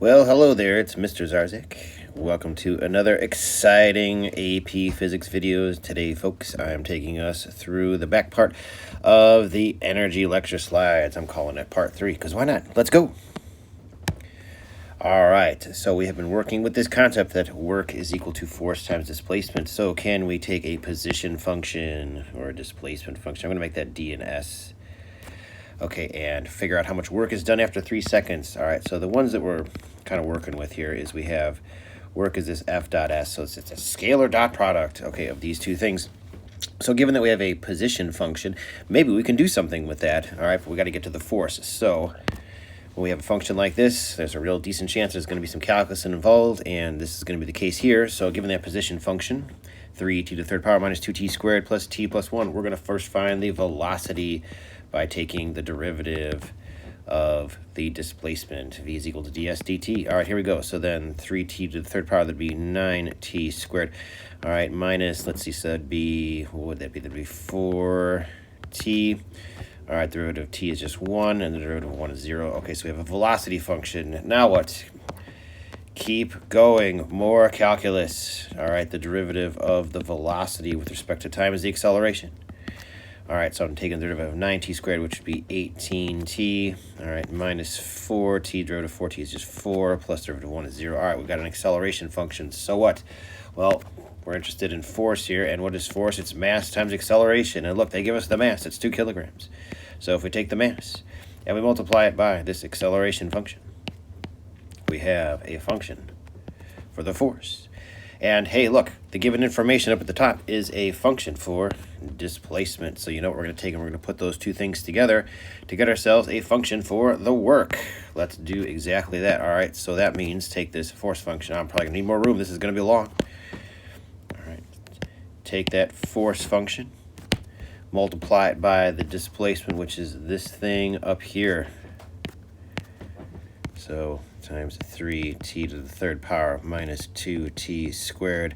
Well, hello there, it's Mr. Zarzak. Welcome to another exciting AP Physics videos. Today, folks, I'm taking us through the back part of the energy lecture slides. I'm calling it part 3, because why not? Let's go! Alright, so we have been working with this concept that work is equal to force times displacement. So can we take a position function or a displacement function? I'm going to make that D and S. Okay, and figure out how much work is done after 3 seconds. All right, so the ones that we're kind of working with here is we have work is this F dot S, so it's a scalar dot product, okay, of these two things. So given that we have a position function, maybe we can do something with that. All right, but we got to get to the force. So when we have a function like this, there's a real decent chance there's going to be some calculus involved, and this is going to be the case here. So given that position function, 3t to the third power minus 2t squared plus t plus 1, we're going to first find the velocity by taking the derivative of the displacement. V is equal to ds dt. All right, here we go. So then 3t to the third power, that'd be 9t squared. All right, minus, let's see, so that'd be, what would that be? That'd be 4t. All right, the derivative of t is just 1, and the derivative of 1 is 0. Okay, so we have a velocity function. Now what? Keep going. More calculus. All right, the derivative of the velocity with respect to time is the acceleration. All right, so I'm taking the derivative of 9t squared, which would be 18t. All right, minus 4t, derivative of 4t is just 4, plus derivative of 1 is 0. All right, we've got an acceleration function. So what? Well, we're interested in force here, and what is force? It's mass times acceleration. And look, they give us the mass. It's 2 kilograms. So if we take the mass and we multiply it by this acceleration function, we have a function for the force. And hey, look, the given information up at the top is a function for displacement. So you know what we're going to take, and we're going to put those two things together to get ourselves a function for the work. Let's do exactly that. All right, so that means take this force function. I'm probably going to need more room. This is going to be long. All right, take that force function, multiply it by the displacement, which is this thing up here. So times 3t to the third power minus 2t squared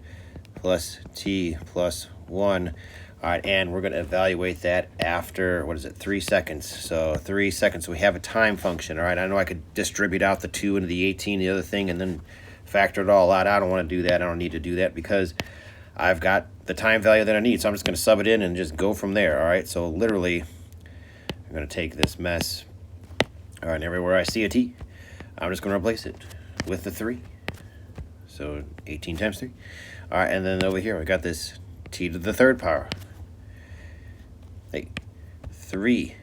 plus t plus 1. All right, and we're going to evaluate that after, 3 seconds. So 3 seconds, we have a time function. All right, I know I could distribute out the 2 into the 18, the other thing, and then factor it all out. I don't want to do that. I don't need to do that because I've got the time value that I need. So I'm just going to sub it in and just go from there. All right, so literally, I'm going to take this mess. All right, and everywhere I see a t, I'm just going to replace it with the 3. So 18 times 3. All right, and then over here, we got this t to the third power. 3t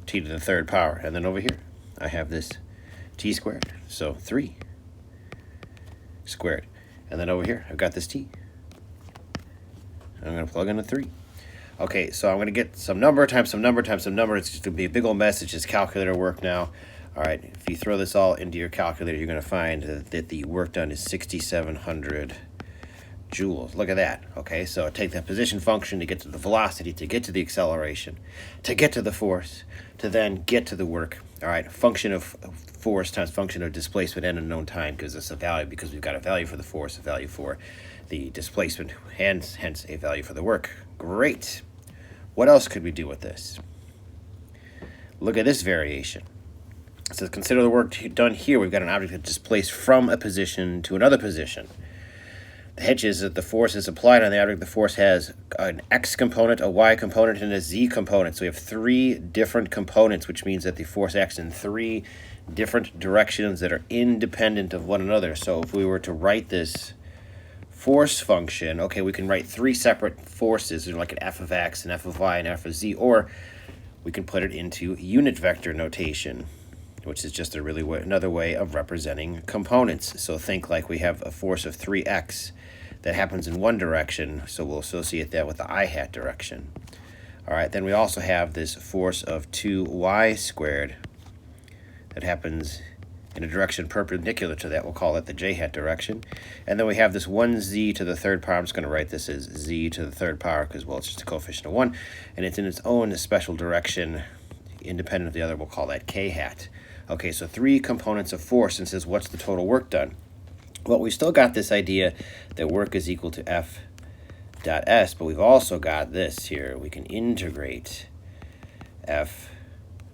to the third power. And then over here, I have this t squared. So 3 squared. And then over here, I've got this t. I'm going to plug in a 3. Okay, so I'm going to get some number times some number times some number. It's just going to be a big old mess. It's just calculator work now. All right, if you throw this all into your calculator, you're going to find that the work done is 6,700 joules. Look at that. Okay, so take that position function to get to the velocity, to get to the acceleration, to get to the force, to then get to the work. All right, function of force times function of displacement and unknown time gives us a value, because we've got a value for the force, a value for the displacement, hence a value for the work. Great. What else could we do with this? Look at this variation. It says, consider the work done here. We've got an object that's displaced from a position to another position. The hitch is that the force is applied on the object. The force has an x component, a y component, and a z component. So we have 3 different components, which means that the force acts in 3 different directions that are independent of one another. So if we were to write this force function, okay, we can write 3 separate forces, like an f of x, an f of y, and f of z, or we can put it into unit vector notation, which is just another way of representing components. So think like we have a force of 3x that happens in one direction, so we'll associate that with the I hat direction. All right, then we also have this force of 2y squared that happens in a direction perpendicular to that. We'll call it the j hat direction. And then we have this 1z to the third power. I'm just going to write this as z to the third power because, well, it's just a coefficient of 1, and it's in its own special direction independent of the other. We'll call that k hat. Okay, so 3 components of force, and says what's the total work done? Well, we still got this idea that work is equal to F dot S, but we've also got this here. We can integrate F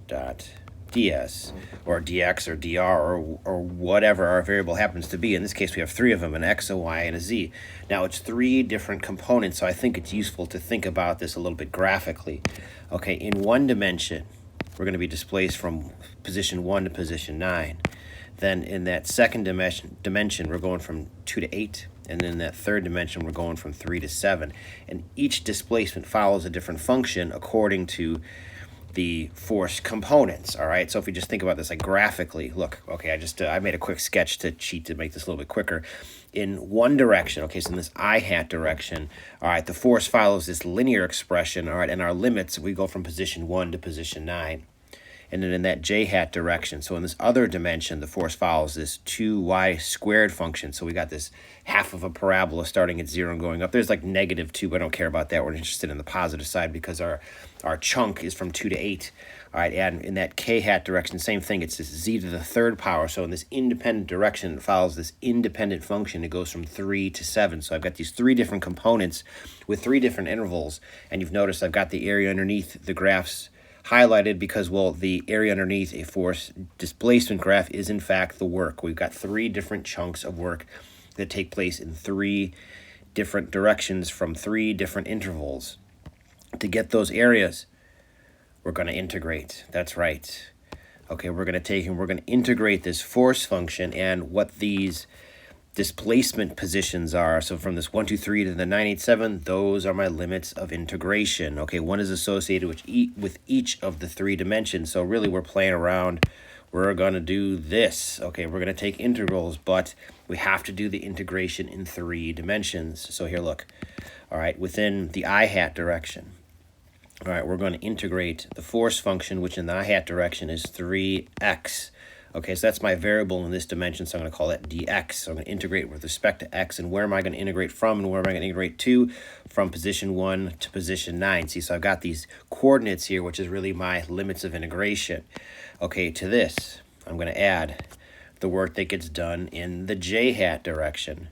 dot ds, or dx, or dr, or whatever our variable happens to be. In this case, we have three of them, an x, a y, and a z. Now, it's three different components, so I think it's useful to think about this a little bit graphically. Okay, in one dimension, we're going to be displaced from position 1 to position 9. Then in that second dimension, we're going from 2 to 8. And then in that third dimension, we're going from 3 to 7. And each displacement follows a different function according to the force components. All right, so if we just think about this like graphically, look, okay, I made a quick sketch to cheat to make this a little bit quicker. In one direction, okay, so in this I hat direction, all right, the force follows this linear expression, all right, and our limits, we go from position 1 to position 9. And then in that j hat direction, so in this other dimension, the force follows this 2y squared function. So we got this half of a parabola starting at 0 and going up. There's like -2, but I don't care about that. We're interested in the positive side because our chunk is from 2 to 8. All right, and in that k hat direction, same thing. It's this z to the third power. So in this independent direction, it follows this independent function. It goes from 3 to 7. So I've got these three different components with three different intervals. And you've noticed I've got the area underneath the graphs highlighted because, well, the area underneath a force displacement graph is in fact the work. We've got three different chunks of work that take place in three different directions from three different intervals. To get those areas, we're going to integrate. That's right. Okay, we're going to take and we're going to integrate this force function and what these displacement positions are. So from this 1, 2, 3 to the 987, those are my limits of integration. Okay, one is associated with each of the three dimensions. So really we're playing around. We're going to do this. Okay, we're going to take integrals, but we have to do the integration in three dimensions. So here, look. All right, within the I hat direction. All right, we're going to integrate the force function, which in the I hat direction is 3x. Okay, so that's my variable in this dimension, so I'm going to call that dx. So I'm going to integrate with respect to x, and where am I going to integrate from, and where am I going to integrate to? From position 1 to position 9. See, so I've got these coordinates here, which is really my limits of integration. Okay, to this, I'm going to add the work that gets done in the j hat direction,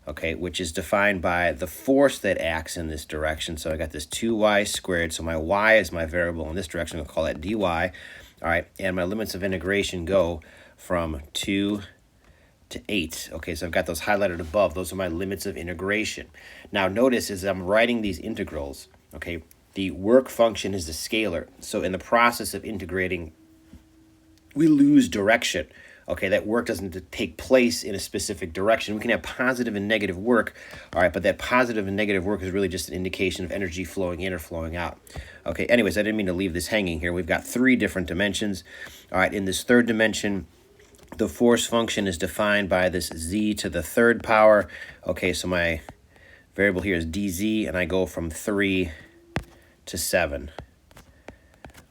okay, which is defined by the force that acts in this direction. So I got this 2y squared, so my y is my variable in this direction. I'll call that dy. All right, and my limits of integration go from 2 to 8. Okay, so I've got those highlighted above. Those are my limits of integration. Now notice as I'm writing these integrals, okay, the work function is the scalar. So in the process of integrating, we lose direction. Okay, that work doesn't take place in a specific direction. We can have positive and negative work, all right, but that positive and negative work is really just an indication of energy flowing in or flowing out. Okay, anyways, I didn't mean to leave this hanging here. We've got three different dimensions. All right, in this third dimension, the force function is defined by this z to the third power. Okay, so my variable here is dz, and I go from 3 to 7.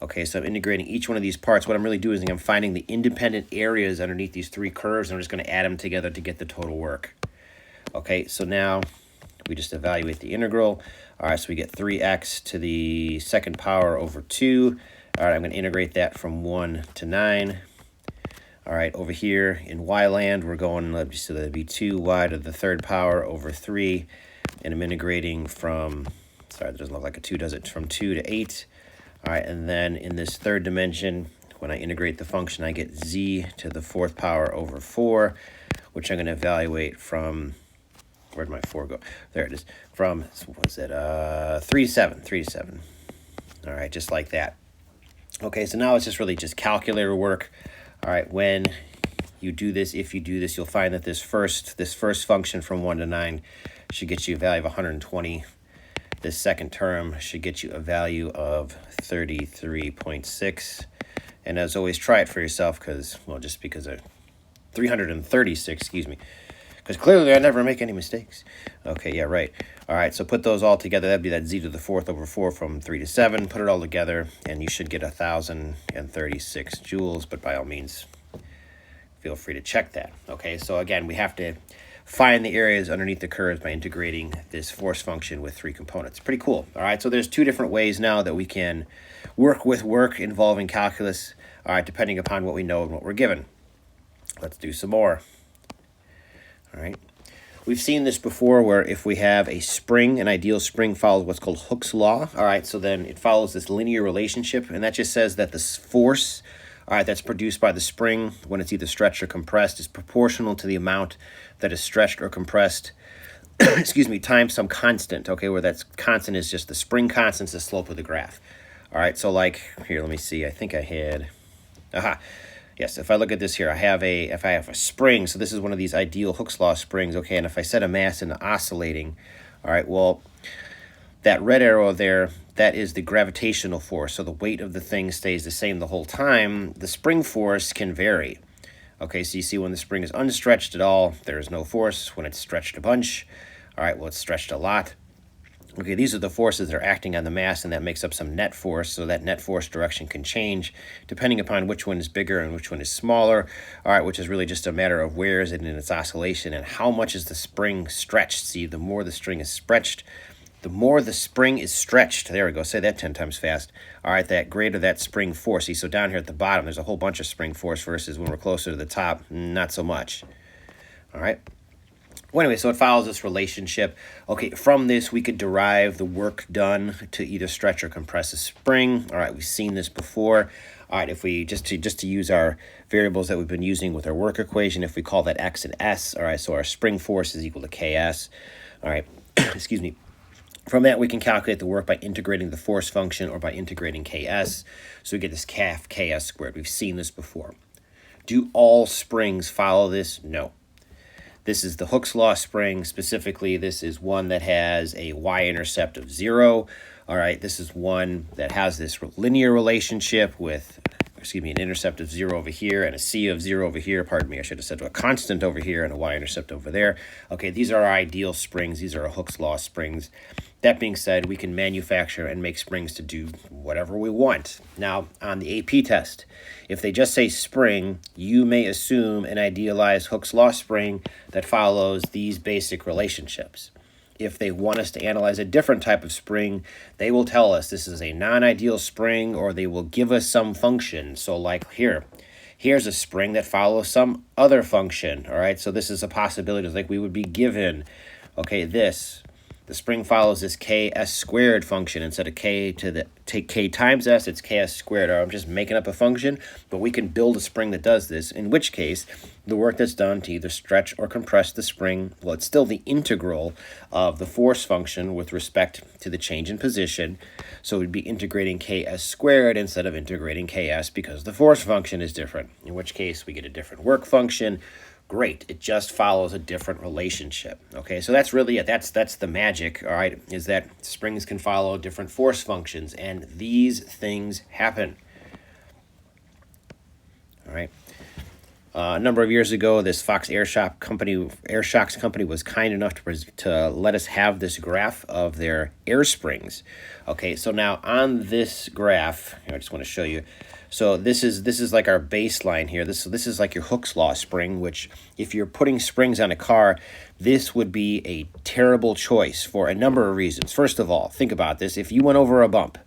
Okay, so I'm integrating each one of these parts. What I'm really doing is I'm finding the independent areas underneath these three curves, and I'm just going to add them together to get the total work. Okay, so now we just evaluate the integral. All right, so we get 3x to the second power over 2. All right, I'm going to integrate that from 1 to 9. All right, over here in y land, we're going, so that'd be 2y to the third power over 3. And I'm integrating from, sorry, that doesn't look like a 2, does it? From 2 to 8. All right, and then in this third dimension, when I integrate the function, I get z to the fourth power over 4, which I'm going to evaluate from, where'd my 4 go? There it is. From, what's it, 3 to 7, 3 to 7. All right, just like that. Okay, so now it's just really just calculator work. All right, when you do this, if you do this, you'll find that this first function from 1 to 9 should get you a value of 120. This second term should get you a value of 33.6. And as always, try it for yourself because, well, just because of 336, excuse me. Because clearly I never make any mistakes. Okay, yeah, right. All right, so put those all together. That'd be that z to the fourth over 4 from 3 to 7. Put it all together, and you should get 1,036 joules. But by all means, feel free to check that. Okay, so again, we have to find the areas underneath the curves by integrating this force function with three components. Pretty cool. All right, so there's two different ways now that we can work with work involving calculus, all right, depending upon what we know and what we're given. Let's do some more. All right. We've seen this before where if we have a spring, an ideal spring follows what's called Hooke's law. All right, so then it follows this linear relationship, and that just says that the force, all right, that's produced by the spring when it's either stretched or compressed is proportional to the amount that is stretched or compressed, excuse me, times some constant, okay, where that's constant is just the spring constant is the slope of the graph. All right, so like, here, let me see, I think I had, yes, if I look at this here, if I have a spring, so this is one of these ideal Hooke's Law springs, okay, and if I set a mass into oscillating, all right, well, that red arrow there, that is the gravitational force. So the weight of the thing stays the same the whole time. The spring force can vary. Okay, so you see when the spring is unstretched at all, there is no force. When it's stretched a bunch, all right, well, it's stretched a lot. Okay, these are the forces that are acting on the mass, and that makes up some net force. So that net force direction can change depending upon which one is bigger and which one is smaller. All right, which is really just a matter of where is it in its oscillation and how much is the spring stretched. See, the more the string is stretched, the more the spring is stretched, there we go, say that 10 times fast, all right, that greater that spring force. See, so down here at the bottom, there's a whole bunch of spring force versus when we're closer to the top, not so much. All right. Well, anyway, so it follows this relationship. Okay, from this, we could derive the work done to either stretch or compress a spring. All right, we've seen this before. All right, if we, just to use our variables that we've been using with our work equation, if we call that x and s, all right, so our spring force is equal to ks. All right, excuse me. From that, we can calculate the work by integrating the force function or by integrating ks. So we get this ks squared. We've seen this before. Do all springs follow this? No. This is the Hooke's Law spring. Specifically, this is one that has a y-intercept of 0. All right, this is one that has this linear relationship with, an intercept of 0 over here and a c of 0 over here. Pardon me, I should have said a constant over here and a y-intercept over there. Okay, these are our ideal springs. These are our Hooke's Law springs. That being said, we can manufacture and make springs to do whatever we want. Now, on the AP test, if they just say spring, you may assume an idealized Hooke's Law spring that follows these basic relationships. If they want us to analyze a different type of spring, they will tell us this is a non-ideal spring, or they will give us some function. So like here's a spring that follows some other function, all right? So this is a possibility, like we would be given, okay, the spring follows this ks squared function. Instead of take k times s, it's ks squared. Or I'm just making up a function, but we can build a spring that does this, in which case the work that's done to either stretch or compress the spring, well, it's still the integral of the force function with respect to the change in position. So we'd be integrating ks squared instead of integrating ks because the force function is different, in which case we get a different work function. Great, it just follows a different relationship. Okay, so that's really it. That's the magic, all right, is that springs can follow different force functions, and these things happen. All right. A number of years ago, this Fox Airshocks company was kind enough to let us have this graph of their air springs. Okay, so now on this graph, I just want to show you. So this is like our baseline here. This is like your Hooke's Law spring, which if you're putting springs on a car, this would be a terrible choice for a number of reasons. First of all, think about this. If you went over a bump,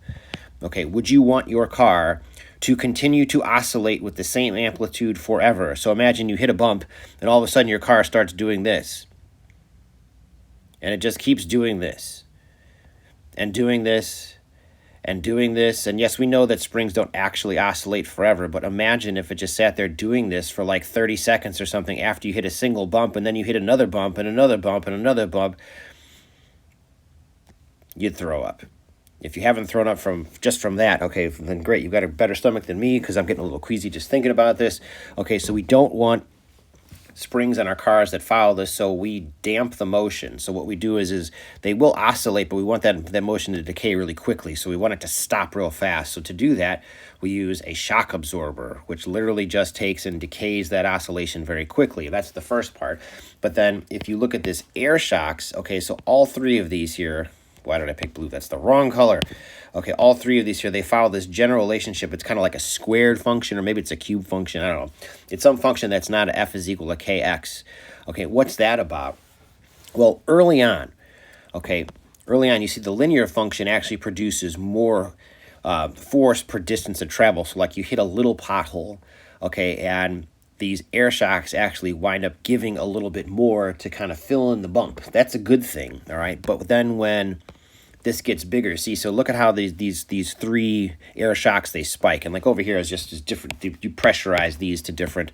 okay, would you want your car to continue to oscillate with the same amplitude forever? So imagine you hit a bump and all of a sudden your car starts doing this. And it just keeps doing this and doing this and doing this. And yes, we know that springs don't actually oscillate forever, but imagine if it just sat there doing this for like 30 seconds or something after you hit a single bump, and then you hit another bump and another bump and another bump. You'd throw up. If you haven't thrown up from that, okay, then great. You've got a better stomach than me because I'm getting a little queasy just thinking about this. Okay, so we don't want springs on our cars that follow this, so we damp the motion. So what we do is they will oscillate, but we want that motion to decay really quickly. So we want it to stop real fast. So to do that, we use a shock absorber, which literally just takes and decays that oscillation very quickly. That's the first part. But then if you look at this air shocks, okay, so all three of these here, why did I pick blue? That's the wrong color. Okay, all three of these here, they follow this general relationship. It's kind of like a squared function, or maybe it's a cube function. I don't know. It's some function that's not f is equal to kx. Okay, what's that about? Well, early on, you see the linear function actually produces more force per distance of travel. So like you hit a little pothole, okay, and these air shocks actually wind up giving a little bit more to kind of fill in the bump. That's a good thing, all right? But then when this gets bigger. See, so look at how these three air shocks, they spike. And like over here is just different. You pressurize these to different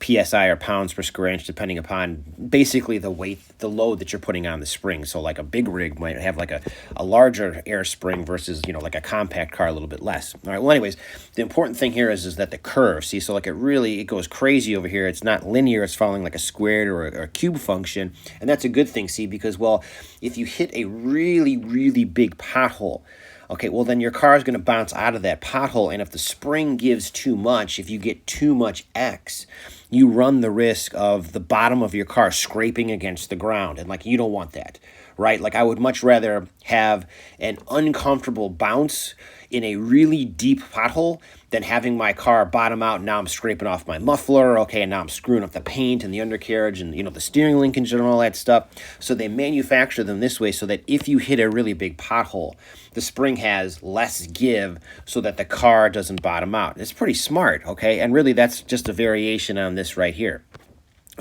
PSI or pounds per square inch, depending upon basically the weight, the load that you're putting on the spring. So like a big rig might have like a larger air spring versus, you know, like a compact car, a little bit less. All right, well, anyways, the important thing here is that the curve, see, so like it goes crazy over here. It's not linear, it's following like a squared or a cube function. And that's a good thing, see, because, well, if you hit a really, really big pothole, okay, well, then your car is going to bounce out of that pothole, and if the spring gives too much, if you get too much X, you run the risk of the bottom of your car scraping against the ground, and, like, you don't want that, right? Like, I would much rather have an uncomfortable bounce in a really deep pothole than having my car bottom out and now I'm scraping off my muffler, okay, and now I'm screwing up the paint and the undercarriage and, you know, the steering linkage and all that stuff. So they manufacture them this way so that if you hit a really big pothole, the spring has less give so that the car doesn't bottom out. It's pretty smart, okay? And really that's just a variation on this right here.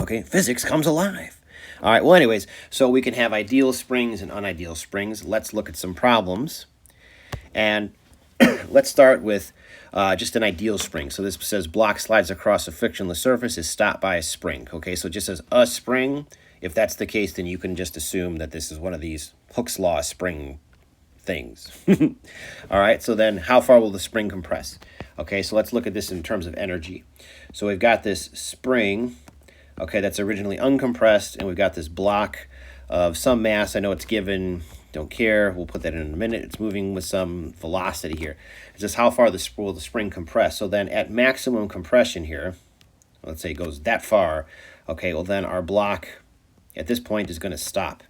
Okay, physics comes alive. All right, well, anyways, so we can have ideal springs and unideal springs. Let's look at some problems. And let's start with just an ideal spring. So this says block slides across a frictionless surface is stopped by a spring. Okay, so it just says a spring. If that's the case, then you can just assume that this is one of these Hooke's Law spring things. All right, so then how far will the spring compress? Okay, so let's look at this in terms of energy. So we've got this spring, okay, that's originally uncompressed, and we've got this block of some mass. I know it's given, don't care, we'll put that in a minute. It's moving with some velocity here. It's just how far will the spring compress. So then at maximum compression here, let's say it goes that far, okay, well then our block at this point is going to stop.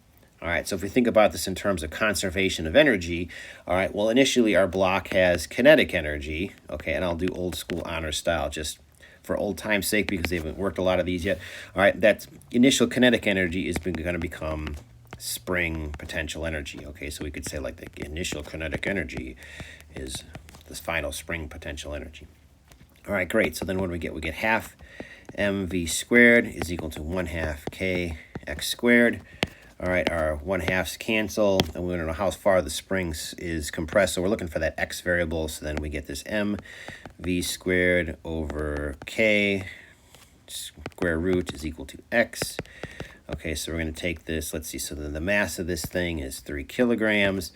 All right, so if we think about this in terms of conservation of energy, all right, well, initially our block has kinetic energy, okay, and I'll do old school honor style just for old time's sake because they haven't worked a lot of these yet. All right, that initial kinetic energy is going to become spring potential energy, okay, so we could say like the initial kinetic energy is this final spring potential energy. All right, great, so then what do we get? We get half mv squared is equal to 1/2 kx squared. All right, our 1/2s cancel, and we want to know how far the spring is compressed. So we're looking for that x variable. So then we get this mv squared over k square root is equal to x. Okay, so we're going to take this. Let's see. So then the mass of this thing is 3 kilograms.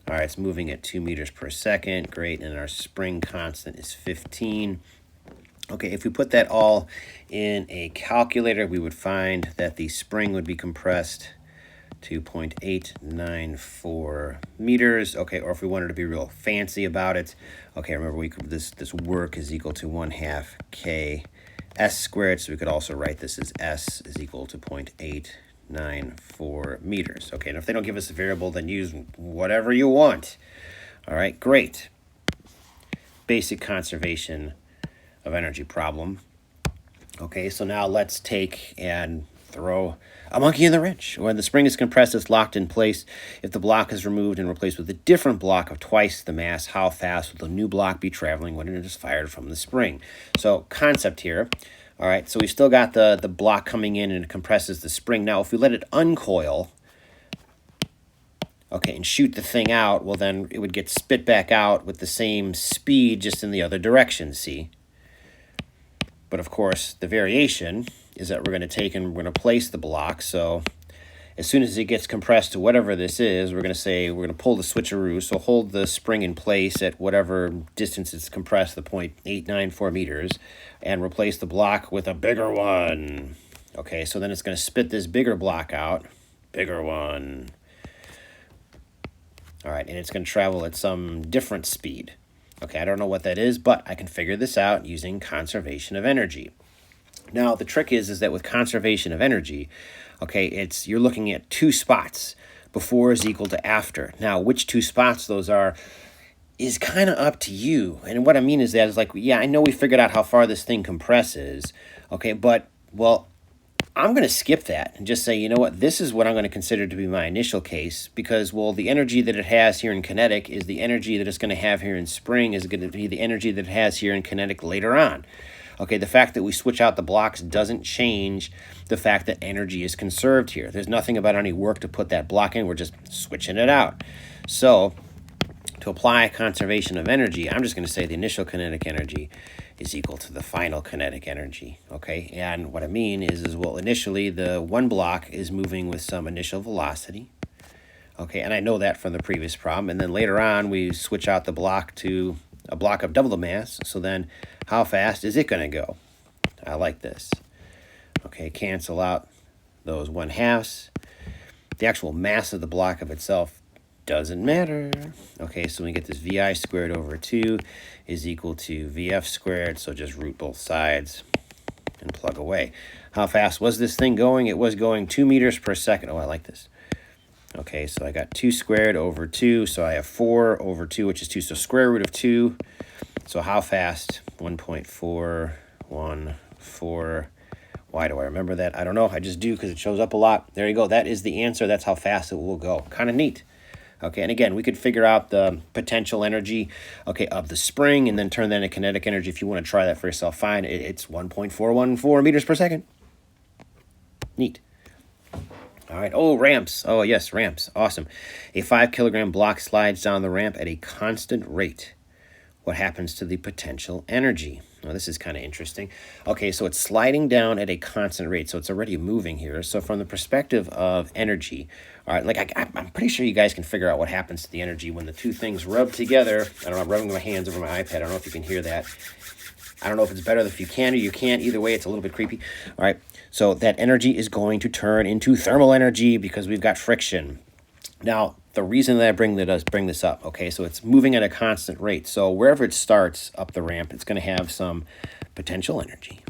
All right, it's moving at 2 meters per second. Great, and our spring constant is 15. Okay, if we put that all in a calculator, we would find that the spring would be compressed to 0.894 meters. Okay, or if we wanted to be real fancy about it, okay, remember this work is equal to 1/2 k s squared, so we could also write this as s is equal to 0.894 meters. Okay, and if they don't give us a variable, then use whatever you want. All right, great. Basic conservation of energy problem. Okay, so now let's take and throw a monkey in the wrench. When the spring is compressed, it's locked in place. If the block is removed and replaced with a different block of twice the mass, how fast will the new block be traveling when it is fired from the spring? So concept here. All right, so we still got the block coming in and it compresses the spring. Now, if we let it uncoil, okay, and shoot the thing out, well, then it would get spit back out with the same speed, just in the other direction, see? But of course, the variation is that we're going to take and we're going to place the block. So as soon as it gets compressed to whatever this is, we're going to say we're going to pull the switcheroo. So hold the spring in place at whatever distance it's compressed, the 0.894 meters, and replace the block with a bigger one. Okay, so then it's going to spit this bigger block out, bigger one. All right, and it's going to travel at some different speed. Okay, I don't know what that is, but I can figure this out using conservation of energy. Now, the trick is that with conservation of energy, okay, you're looking at 2 spots. Before is equal to after. Now, which 2 spots those are is kind of up to you. And what I mean is that is like, yeah, I know we figured out how far this thing compresses, okay, but, well, I'm going to skip that and just say, you know what, this is what I'm going to consider to be my initial case because, well, the energy that it has here in kinetic is the energy that it's going to have here in spring is going to be the energy that it has here in kinetic later on. Okay, the fact that we switch out the blocks doesn't change the fact that energy is conserved here. There's nothing about any work to put that block in. We're just switching it out. So to apply conservation of energy, I'm just going to say the initial kinetic energy is equal to the final kinetic energy, okay? And what I mean is well, initially the one block is moving with some initial velocity, okay? And I know that from the previous problem. And then later on, we switch out the block to a block of double the mass. So then how fast is it going to go? I like this. Okay, cancel out those 1/2. The actual mass of the block of itself doesn't matter. Okay, so we get this VI squared over 2 is equal to VF squared. So just root both sides and plug away. How fast was this thing going? It was going 2 meters per second. Oh, I like this. Okay, so I got 2 squared over 2. So I have 4 over 2, which is 2. So square root of 2. So how fast? 1.414. Why do I remember that? I don't know. I just do because it shows up a lot. There you go. That is the answer. That's how fast it will go. Kind of neat. Okay, and again, we could figure out the potential energy, okay, of the spring and then turn that into kinetic energy. If you want to try that for yourself, fine. It's 1.414 meters per second. Neat. All right. Oh, ramps. Oh, yes, ramps. Awesome. A 5-kilogram block slides down the ramp at a constant rate. What happens to the potential energy? Well, this is kind of interesting. Okay, so it's sliding down at a constant rate, so it's already moving here. So from the perspective of energy, all right, like I'm pretty sure you guys can figure out what happens to the energy when the two things rub together. I don't know, I'm rubbing my hands over my iPad. I don't know if you can hear that. I don't know if it's better if you can or you can't. Either way, it's a little bit creepy. All right, so that energy is going to turn into thermal energy because we've got friction. Now, the reason that I bring this up, okay, so it's moving at a constant rate. So wherever it starts up the ramp, it's going to have some potential energy.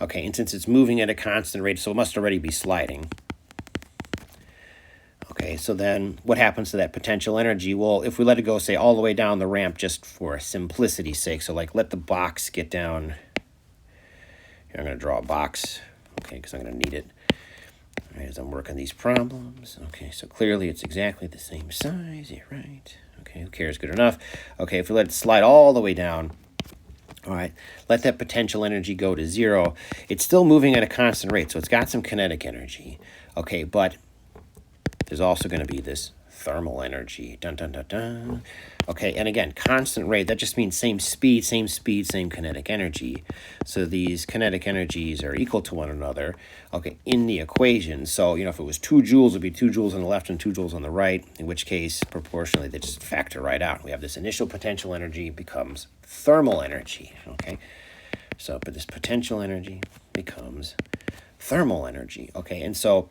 Okay, and since it's moving at a constant rate, so it must already be sliding. Okay, so then what happens to that potential energy? Well, if we let it go, say, all the way down the ramp just for simplicity's sake, so like let the box get down. Here, I'm going to draw a box, okay, because I'm going to need it. All right, as I'm working these problems. Okay, so clearly it's exactly the same size. Yeah, right. Okay, who cares? Good enough. Okay, if we let it slide all the way down, all right, let that potential energy go to 0. It's still moving at a constant rate, so it's got some kinetic energy. Okay, but there's also going to be this thermal energy. Dun, dun, dun, dun. Okay, and again, constant rate, that just means same speed, same kinetic energy. So these kinetic energies are equal to one another, okay, in the equation. So, you know, if it was 2 joules, it would be 2 joules on the left and 2 joules on the right, in which case, proportionally, they just factor right out. We have this initial potential energy becomes thermal energy, okay? So, but this potential energy becomes thermal energy, okay? And so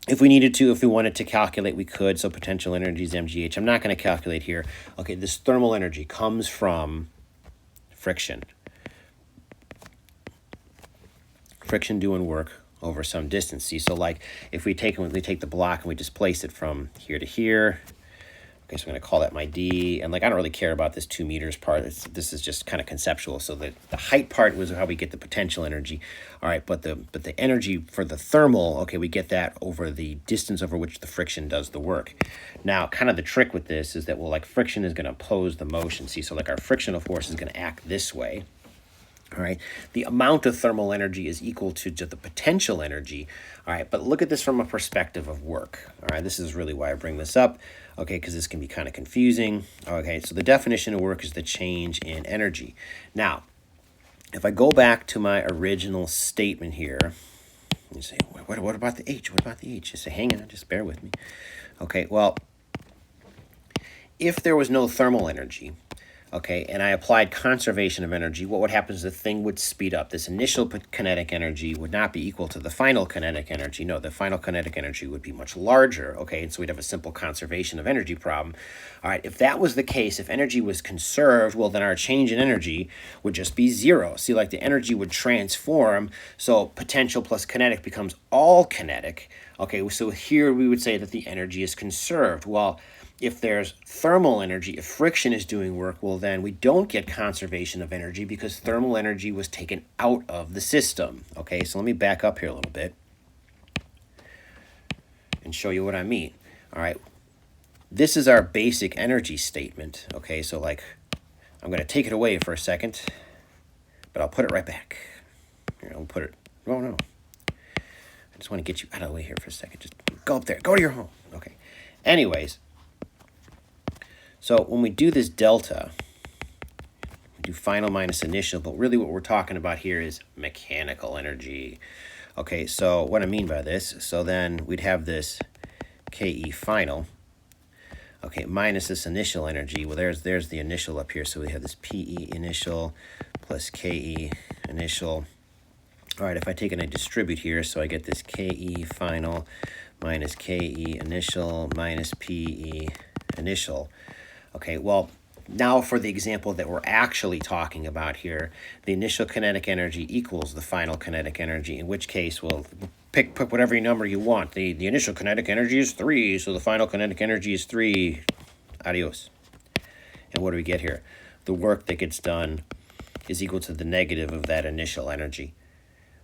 if we needed to, if we wanted to calculate, we could. So potential energy is mgh. I'm not going to calculate here. Okay, this thermal energy comes from friction. Friction doing work over some distance. See, so like if we take the block and we displace it from here to here. Okay, so I'm going to call that my D. And like I don't really care about this 2 meters part. This is just kind of conceptual. So the height part was how we get the potential energy. All right, but the energy for the thermal, okay, we get that over the distance over which the friction does the work. Now, kind of the trick with this is that, well, like friction is going to oppose the motion. See, so like our frictional force is going to act this way. All right, the amount of thermal energy is equal to the potential energy. All right, but look at this from a perspective of work. All right, this is really why I bring this up. Okay, because this can be kind of confusing. Okay, so the definition of work is the change in energy. Now, if I go back to my original statement here, you say, what about the H? What about the H? You say, hang on, just bear with me. Okay, well, if there was no thermal energy, okay, and I applied conservation of energy, what would happen is the thing would speed up. This initial kinetic energy would not be equal to the final kinetic energy. No, the final kinetic energy would be much larger, okay, and so we'd have a simple conservation of energy problem. All right, if that was the case, if energy was conserved, well, then our change in energy would just be 0. See, like the energy would transform, so potential plus kinetic becomes all kinetic. Okay, so here we would say that the energy is conserved. Well, if there's thermal energy, if friction is doing work, well, then we don't get conservation of energy because thermal energy was taken out of the system. Okay, so let me back up here a little bit and show you what I mean. All right, this is our basic energy statement. Okay, so like I'm going to take it away for a second. but I'll put it right back. Here, I'll put it, oh no. I just want to get you out of the way here for a second. Just go up there, go to your home. Okay. Anyways, so when we do this delta, we do final minus initial, but really what we're talking about here is mechanical energy. Okay, so what I mean by this, so then we'd have this KE final, okay, minus this initial energy. Well, there's the initial up here, so we have this PE initial plus KE initial. All right, if I take and I distribute here, so I get this KE final minus KE initial minus PE initial. Okay, well, now for the example that we're actually talking about here, the initial kinetic energy equals the final kinetic energy, in which case we'll pick whatever number you want. The initial kinetic energy is 3, so the final kinetic energy is 3. Adios. And what do we get here? The work that gets done is equal to the negative of that initial energy.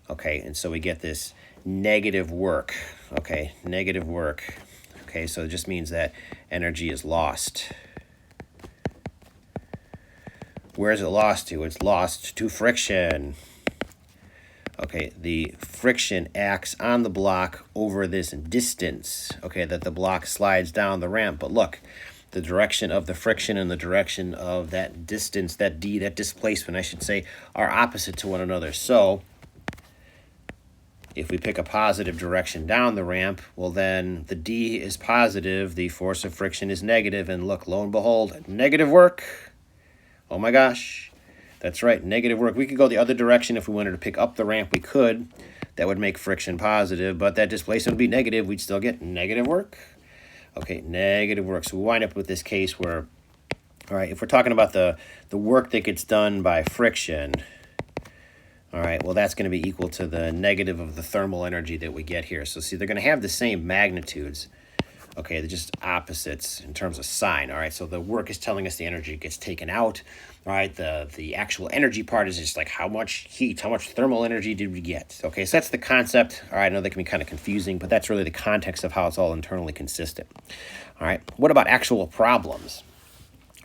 Okay, and so we get this negative work. Okay, negative work. Okay, so it just means that energy is lost. Where is it lost to? It's lost to friction. Okay, the friction acts on the block over this distance, okay, that the block slides down the ramp. But look, the direction of the friction and the direction of that distance, that displacement, I should say, are opposite to one another. So if we pick a positive direction down the ramp, well then the D is positive, the force of friction is negative, and look, lo and behold, negative work. Oh my gosh, that's right, negative work. We could go the other direction if we wanted to pick up the ramp, we could. That would make friction positive, but that displacement would be negative, we'd still get negative work. Okay, negative work. So we wind up with this case where, all right, if we're talking about the work that gets done by friction, all right, well, that's going to be equal to the negative of the thermal energy that we get here. So see, they're going to have the same magnitudes. Okay, they're just opposites in terms of sign. All right, so the work is telling us the energy gets taken out. All right, the actual energy part is just like how much heat, how much thermal energy did we get? Okay, so that's the concept. All right, I know that can be kind of confusing, but that's really the context of how it's all internally consistent. All right, what about actual problems?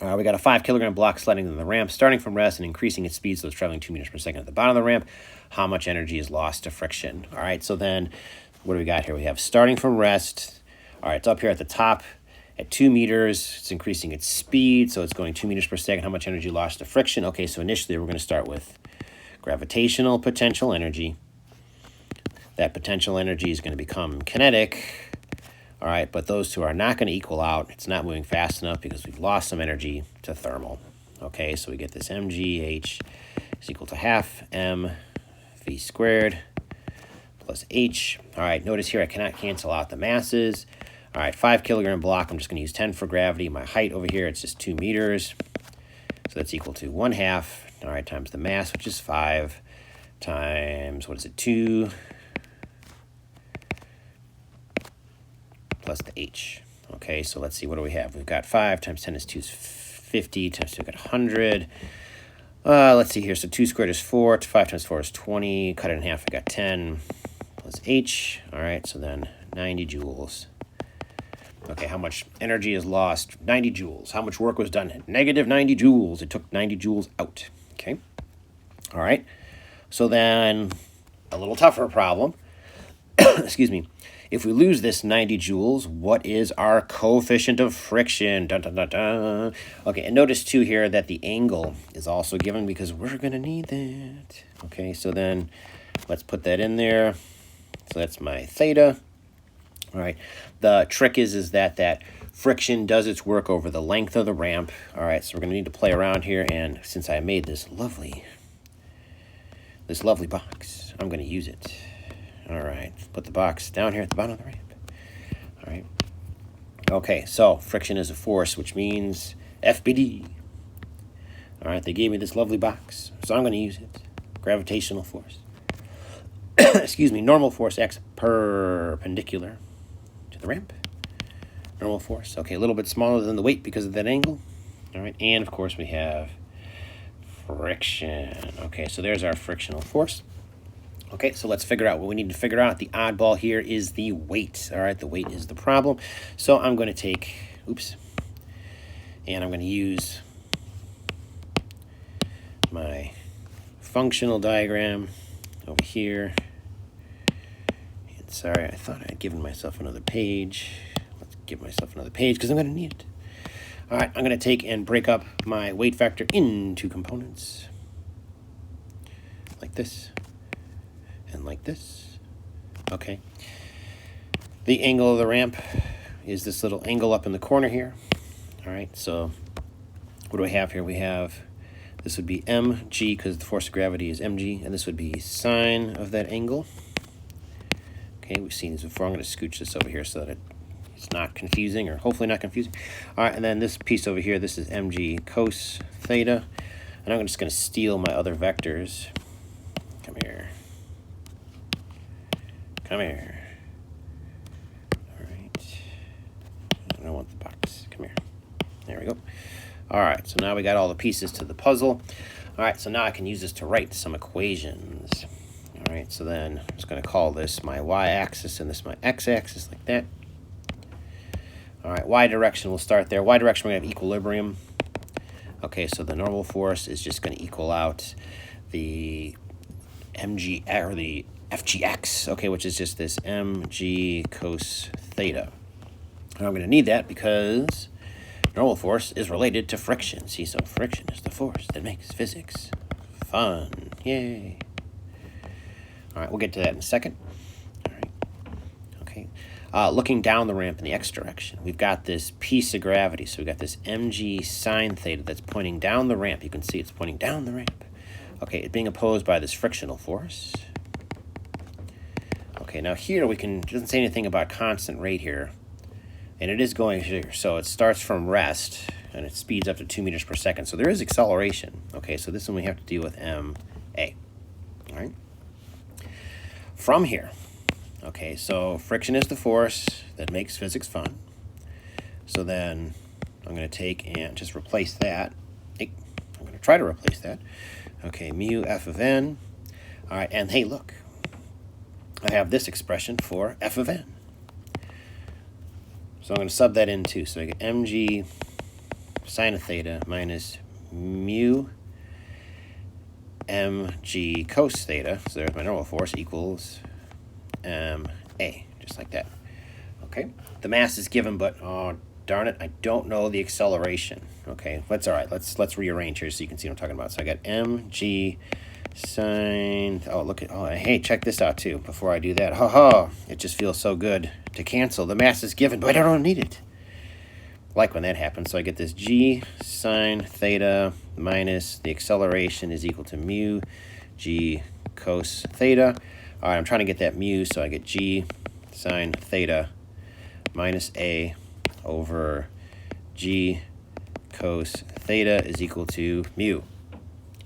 We got a 5 kilogram block sliding in the ramp, starting from rest and increasing its speed, so it's traveling 2 meters per second at the bottom of the ramp. How much energy is lost to friction? All right, so then what do we got here? We have starting from rest. All right, it's up here at the top at 2 meters. It's increasing its speed, so it's going 2 meters per second. How much energy lost to friction? Okay, so initially we're going to start with gravitational potential energy. That potential energy is going to become kinetic. All right, but those two are not going to equal out. It's not moving fast enough because we've lost some energy to thermal. Okay, so we get this mgh is equal to half mv squared plus h. All right, notice here I cannot cancel out the masses. All right, 5 kilogram block, I'm just going to use 10 for gravity. My height over here, it's just 2 meters. So that's equal to 1/2, all right, times the mass, which is 5, times, what is it, 2, plus the h. Okay, so let's see, what do we have? We've got 5 times 10 is 2 is 50, times 2 got 100. Let's see here, so 2 squared is 4, 5 times 4 is 20, cut it in half, I got 10, plus h. All right, so then 90 joules. Okay, how much energy is lost? 90 joules. How much work was done? Negative 90 joules. It took 90 joules out. Okay, all right. So then a little tougher problem. Excuse me. If we lose this 90 joules, what is our coefficient of friction? Dun, dun, dun, dun. Okay, and notice too here that the angle is also given because we're going to need that. Okay, so then let's put that in there. So that's my theta. All right, the trick is that friction does its work over the length of the ramp. All right, so we're going to need to play around here, and since I made this lovely box, I'm going to use it. All right, put the box down here at the bottom of the ramp. All right. Okay, so friction is a force, which means FBD. All right, they gave me this lovely box, so I'm going to use it. Gravitational force. Excuse me, normal force acts perpendicular to the ramp. Normal force. Okay, a little bit smaller than the weight because of that angle. All right, and of course we have friction. Okay, so there's our frictional force. Okay, so let's figure out what we need to figure out. The oddball here is the weight. All right, the weight is the problem. So I'm going to take, and I'm going to use my functional diagram over here. And sorry, I thought I'd given myself another page. Let's give myself another page because I'm going to need it. All right, I'm going to take and break up my weight vector into components. Like this. And like this. Okay. The angle of the ramp is this little angle up in the corner here. All right, so what do we have here? We have, this would be mg because the force of gravity is mg, and this would be sine of that angle. Okay, we've seen this before. I'm going to scooch this over here so that it's not confusing, or hopefully not confusing. All right, and then this piece over here, this is mg cos theta. And I'm just going to steal my other vectors. Come here. Come here. All right. I don't want the box. Come here. There we go. All right, so now we got all the pieces to the puzzle. All right, so now I can use this to write some equations. All right, so then I'm just going to call this my y-axis and this my x-axis, like that. All right, y direction, we'll start there. Y direction, we're going to have equilibrium. Okay, so the normal force is just going to equal out the mg, or the fgx, okay, which is just this mg cos theta. And I'm going to need that because normal force is related to friction. See, so friction is the force that makes physics fun. Yay. All right, we'll get to that in a second. All right. Okay. Looking down the ramp in the x direction, we've got this piece of gravity. So we've got this mg sine theta that's pointing down the ramp. You can see it's pointing down the ramp. Okay, it's being opposed by this frictional force. Okay, now here we can, it doesn't say anything about constant rate here. And it is going here. So it starts from rest, and it speeds up to 2 meters per second. So there is acceleration. Okay, so this one we have to deal with ma. All right. From here, okay, so friction is the force that makes physics fun. So then I'm going to take and just replace that. I'm going to try to replace that. Okay, mu f of n. All right, and hey, look. I have this expression for f of n. So I'm going to sub that in too. So I get mg sine of theta minus mu mg cos theta, so there's my normal force, equals ma, just like that. Okay, the mass is given, but oh darn it, I don't know the acceleration. Okay, that's all right. Let's rearrange here so you can see what I'm talking about. So I got mg sine, hey, check this out too before I do that. It just feels so good to cancel. The mass is given, but I don't need it. Like when that happens. So I get this g sine theta minus the acceleration is equal to mu g cos theta. All right, I'm trying to get that mu, so I get g sine theta minus a over g cos theta is equal to mu.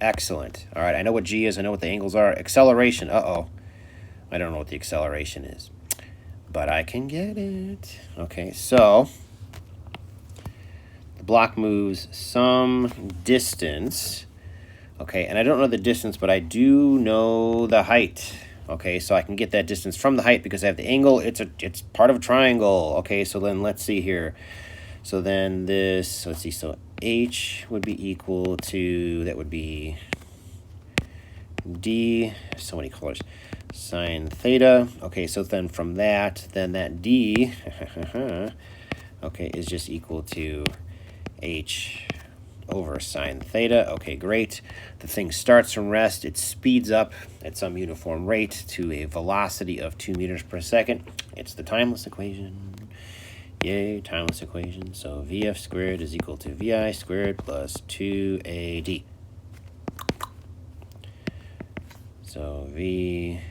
Excellent. All right, I know what g is. I know what the angles are. Acceleration. I don't know what the acceleration is, but I can get it. Okay, so the block moves some distance. Okay, and I don't know the distance, but I do know the height. Okay, so I can get that distance from the height because I have the angle. It's part of a triangle. Okay, so then let's see here. So then this, let's see, so h would be equal to, that would be d, so many colors, sine theta. Okay, so then from that, then that d, okay, is just equal to h over sine theta. Okay, great. The thing starts from rest. It speeds up at some uniform rate to a velocity of 2 meters per second. It's the timeless equation. Yay, timeless equation. So Vf squared is equal to Vi squared plus 2AD. So Vf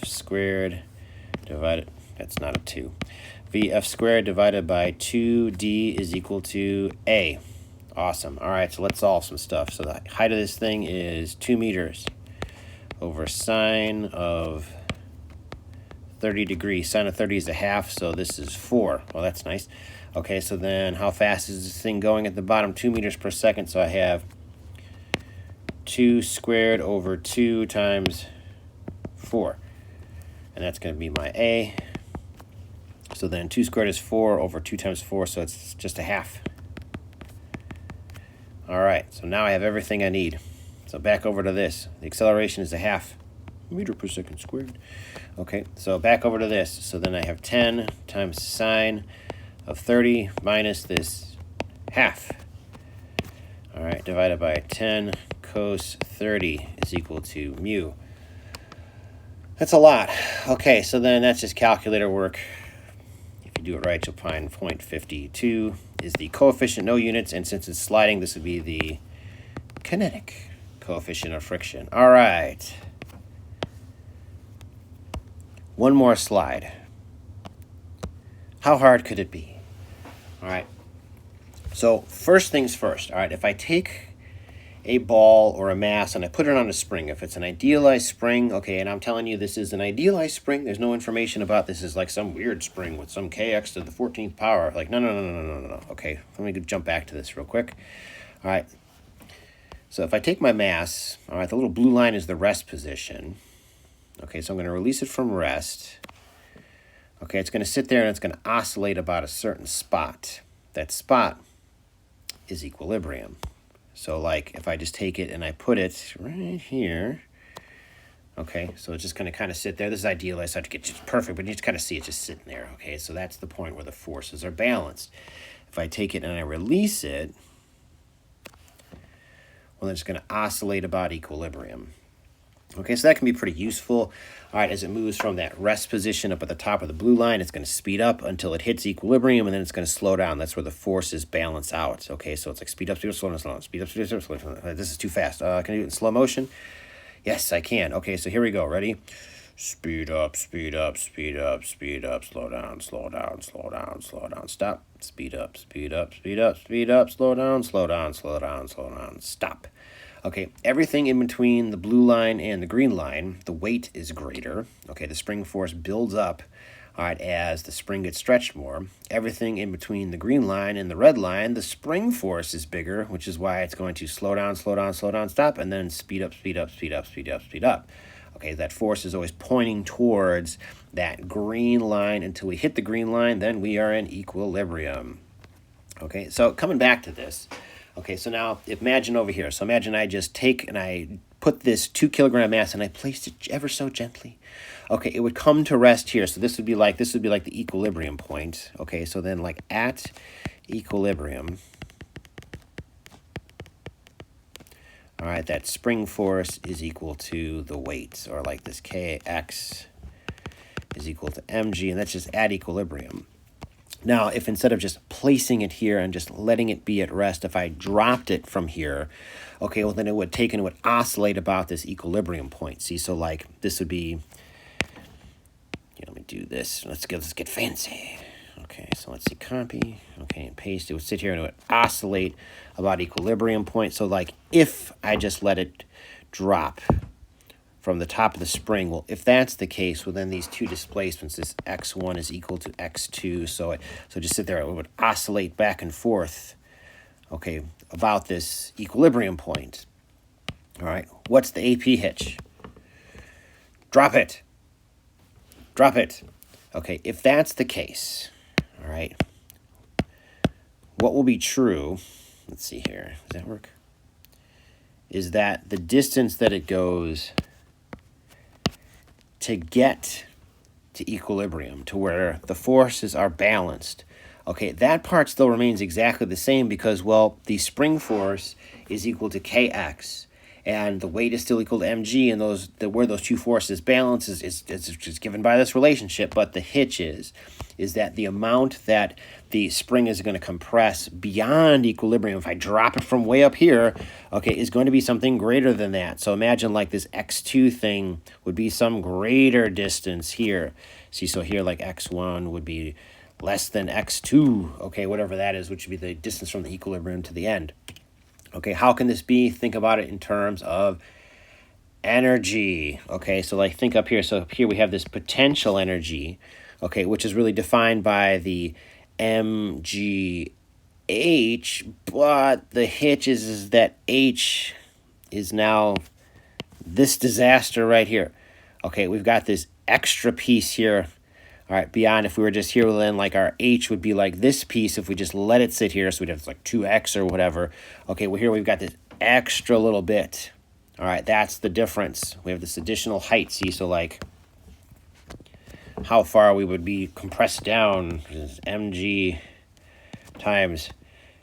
squared divided, that's not a 2. Vf squared divided by 2D is equal to A. Awesome. All right, so let's solve some stuff. So the height of this thing is 2 meters over sine of 30 degrees. Sine of 30 is a half, so this is 4. Well, that's nice. Okay, so then how fast is this thing going at the bottom? 2 meters per second, so I have 2 squared over 2 times 4. And that's going to be my A. So then 2 squared is 4 over 2 times 4, so it's just a half. All right, so now I have everything I need. So back over to this. The acceleration is a half meter per second squared. Okay, so back over to this. So then I have 10 times sine of 30 minus this half. All right, divided by 10 cos 30 is equal to mu. That's a lot. Okay, so then that's just calculator work. If you do it right, you'll find 0.52 is the coefficient, no units, and since it's sliding, this would be the kinetic coefficient of friction. All right. One more slide. How hard could it be? All right. So first things first, all right, if I take a ball or a mass and I put it on a spring, if it's an idealized spring, okay, and I'm telling you this is an idealized spring, there's no information about this is like some weird spring with some kx to the 14th power. Like, no. Okay, let me jump back to this real quick. All right. So if I take my mass, all right, the little blue line is the rest position. Okay, so I'm going to release it from rest. Okay, it's going to sit there and it's going to oscillate about a certain spot. That spot is equilibrium. So like if I just take it and I put it right here, okay, so it's just going to kind of sit there. This is idealized, so I have to get just perfect, but you just kind of see it just sitting there, okay? So that's the point where the forces are balanced. If I take it and I release it, well, it's going to oscillate about equilibrium. Okay, so that can be pretty useful. All right, as it moves from that rest position up at the top of the blue line, it's going to speed up until it hits equilibrium, and then it's going to slow down. That's where the forces balance out. Okay, so it's like speed up, slow down, speed up, slow down. This is too fast. Can I do it in slow motion? Yes, I can. Okay, so here we go. Ready? Speed up, speed up, speed up, speed up, slow down, slow down, slow down, slow down, stop. Speed up, speed up, speed up, speed up, slow down, slow down, slow down, slow down, stop. Okay, everything in between the blue line and the green line, the weight is greater. Okay, the spring force builds up, all right, as the spring gets stretched more. Everything in between the green line and the red line, the spring force is bigger, which is why it's going to slow down, slow down, slow down, stop, and then speed up, speed up, speed up, speed up, speed up. Okay, that force is always pointing towards that green line until we hit the green line, then we are in equilibrium. Okay, so coming back to this. Okay, so now imagine over here. So imagine I just take and I put this 2 kilogram mass and I placed it ever so gently. Okay, it would come to rest here. So this would be like the equilibrium point. Okay, so then like at equilibrium, all right, that spring force is equal to the weight, or like this kx is equal to mg, and that's just at equilibrium. Now, if instead of just placing it here and just letting it be at rest, if I dropped it from here, okay, well, then it would take and it would oscillate about this equilibrium point. See, so like this would be, let me do this. Let's get fancy. Okay, so let's see, copy, okay, and paste. It would sit here and it would oscillate about equilibrium point. So like if I just let it drop from the top of the spring, well, if that's the case, well, then these two displacements, this x1 is equal to x2, so just sit there, it would oscillate back and forth, okay, about this equilibrium point. All right, what's the AP hitch? Drop it. Drop it. Okay, if that's the case, all right, what will be true, let's see here, does that work? Is that the distance that it goes to get to equilibrium, to where the forces are balanced. Okay, that part still remains exactly the same because, well, the spring force is equal to kx, and the weight is still equal to mg, and where those two forces balance is given by this relationship. But the hitch is that the amount that the spring is going to compress beyond equilibrium, if I drop it from way up here, okay, is going to be something greater than that. So imagine like this x2 thing would be some greater distance here. See, so here like x1 would be less than x2, okay, whatever that is, which would be the distance from the equilibrium to the end. Okay, how can this be? Think about it in terms of energy. Okay, so like think up here. So up here we have this potential energy, okay, which is really defined by the mgh, but the hitch is that h is now this disaster right here. Okay, we've got this extra piece here. All right, beyond, if we were just here, well, then like our h would be like this piece if we just let it sit here, so we'd have like 2x or whatever. Okay, well here we've got this extra little bit. All right, that's the difference. We have this additional height, see, so like how far we would be compressed down is mg times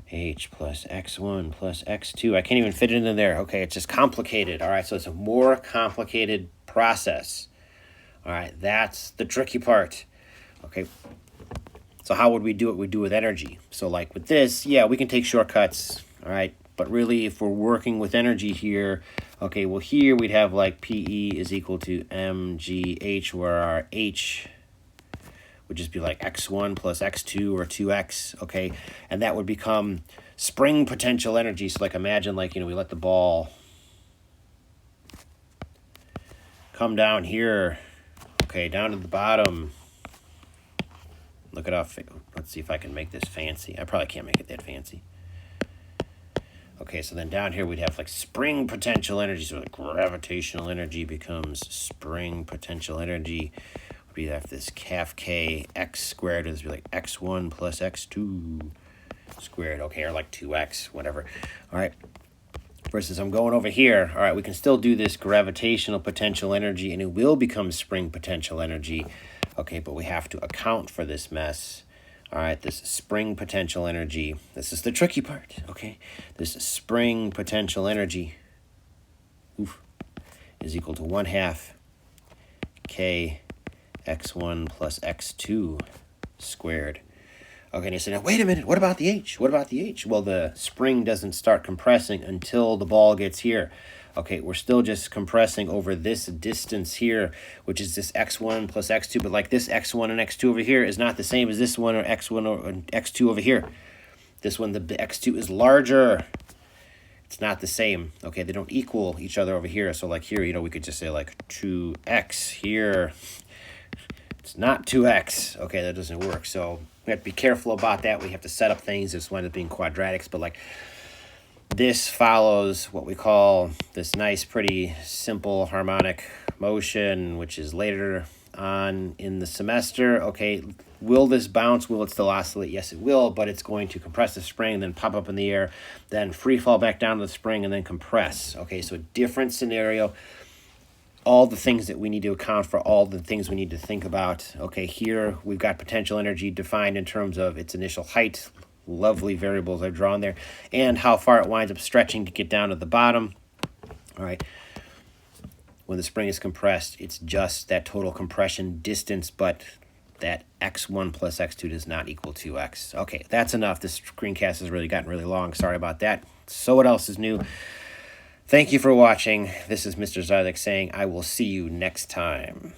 h plus x1 plus x2. I can't even fit it in there. Okay, it's just complicated. All right, so it's a more complicated process. All right, that's the tricky part. Okay, so how would we do it? We do with energy. So like with this, yeah, we can take shortcuts. All right, but really if we're working with energy here, okay, well here we'd have like PE is equal to mgh, where our h would just be like x1 plus x2 or 2x, okay? And that would become spring potential energy. So like imagine like, we let the ball come down here, okay, down to the bottom. Look it up. Let's see if I can make this fancy. I probably can't make it that fancy. Okay, so then down here we'd have like spring potential energy. So like gravitational energy becomes spring potential energy. We'd have this calf k x squared is like x1 plus x2 squared, okay, or like 2x, whatever. All right, versus I'm going over here. All right, we can still do this gravitational potential energy, and it will become spring potential energy, okay, but we have to account for this mess. All right, this spring potential energy, this is the tricky part, okay? This spring potential energy is equal to 1/2 k x1 plus x2 squared. Okay, and you say, now wait a minute, what about the h? What about the h? Well, the spring doesn't start compressing until the ball gets here. Okay, we're still just compressing over this distance here, which is this x1 plus x2, but like this x1 and x2 over here is not the same as this one or x1 or x2 over here. This one, the x2 is larger. It's not the same. Okay, they don't equal each other over here. So like here, we could just say like 2x here. It's not 2x. Okay, that doesn't work. So we have to be careful about that. We have to set up things. This wind up being quadratics, but like this follows what we call this nice, pretty simple harmonic motion, which is later on in the semester. Okay, will this bounce? Will it still oscillate? Yes, it will, but it's going to compress the spring, then pop up in the air, then free fall back down to the spring, and then compress. Okay, so a different scenario. All the things that we need to account for, all the things we need to think about. Okay, here we've got potential energy defined in terms of its initial height, lovely variables I've drawn there, and how far it winds up stretching to get down to the bottom. All right, when the spring is compressed, it's just that total compression distance, but that x1 plus x2 does not equal 2x. Okay, that's enough. This screencast has really gotten really long. Sorry about that. So what else is new? Thank you for watching. This is Mr. Zylek saying I will see you next time.